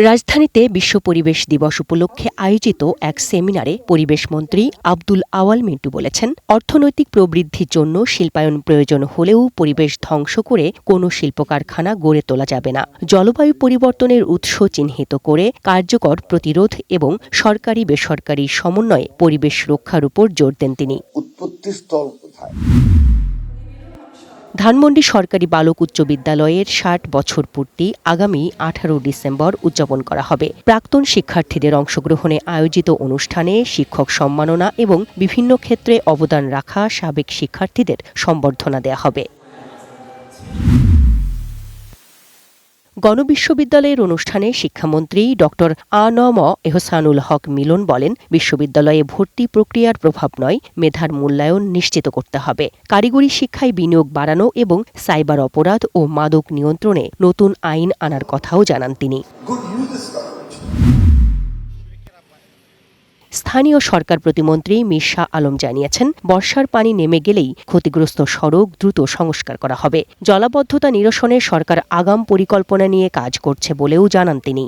রাজধানীতে বিশ্ব পরিবেশ দিবস উপলক্ষে আয়োজিত এক সেমিনারে পরিবেশ মন্ত্রী আব্দুল আওয়াল মিন্টু বলেছেন, অর্থনৈতিক প্রবৃদ্ধির জন্য শিল্পায়ন প্রয়োজন হলেও পরিবেশ ধ্বংস করে কোনো শিল্প কারখানা গড়ে তোলা যাবে না। জলবায়ু পরিবর্তনের উৎস চিহ্নিত করে কার্যকর প্রতিরোধ এবং সরকারি বেসরকারি সমন্বয়ে পরিবেশ রক্ষার উপর জোর দেন তিনি। উৎপত্তিস্থল কোথায়? ধানমন্ডি সরকারি বালক উচ্চ বিদ্যালয়ের ৬০ বছর পূর্তি আগামী ১৮ ডিসেম্বর উদযাপন করা হবে। প্রাক্তন শিক্ষার্থীদের অংশগ্রহণে আয়োজিত অনুষ্ঠানে শিক্ষক সম্মাননা এবং বিভিন্ন ক্ষেত্রে অবদান রাখা সাবেক শিক্ষার্থীদের সংবর্ধনা দেয়া হবে। গণবিশ্ববিদ্যালয়ের অনুষ্ঠানে শিক্ষামন্ত্রী ড.আ.ন.ম এহসানুল হক মিলন বলেন, বিশ্ববিদ্যালয়ে ভর্তি প্রক্রিয়ার প্রভাব নয়, মেধার মূল্যায়ন নিশ্চিত করতে হবে। কারিগরি শিক্ষায় বিনিয়োগ বাড়ানো এবং সাইবার অপরাধ ও মাদক নিয়ন্ত্রণে নতুন আইন আনার কথাও জানান তিনি। স্থানীয় সরকার প্রতিমন্ত্রী মীর শাহ আলম জানিয়েছেন, বর্ষার পানি নেমে গেলেই ক্ষতিগ্রস্ত সড়ক দ্রুত সংস্কার করা হবে। জলাবদ্ধতা নিরসনে সরকার আগাম পরিকল্পনা নিয়ে কাজ করছে বলেও জানান তিনি।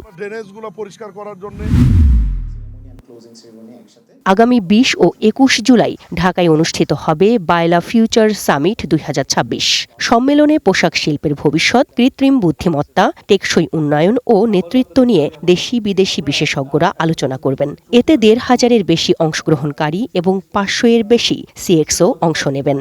আগামী ২০ ও ২১ জুলাই ঢাকায় অনুষ্ঠিত হবে বায়লা ফিউচার সামিট ২০২৬। সম্মেলনে পোশাক শিল্পের ভবিষ্যৎ, কৃত্রিম বুদ্ধিমত্তা, টেকসই উন্নয়ন ও নেতৃত্ব নিয়ে দেশি বিদেশি বিশেষজ্ঞরা আলোচনা করবেন। এতে ১৫০০-এর বেশি অংশগ্রহণকারী এবং ৫০০-এর বেশি সিএক্সও অংশ নেবেন।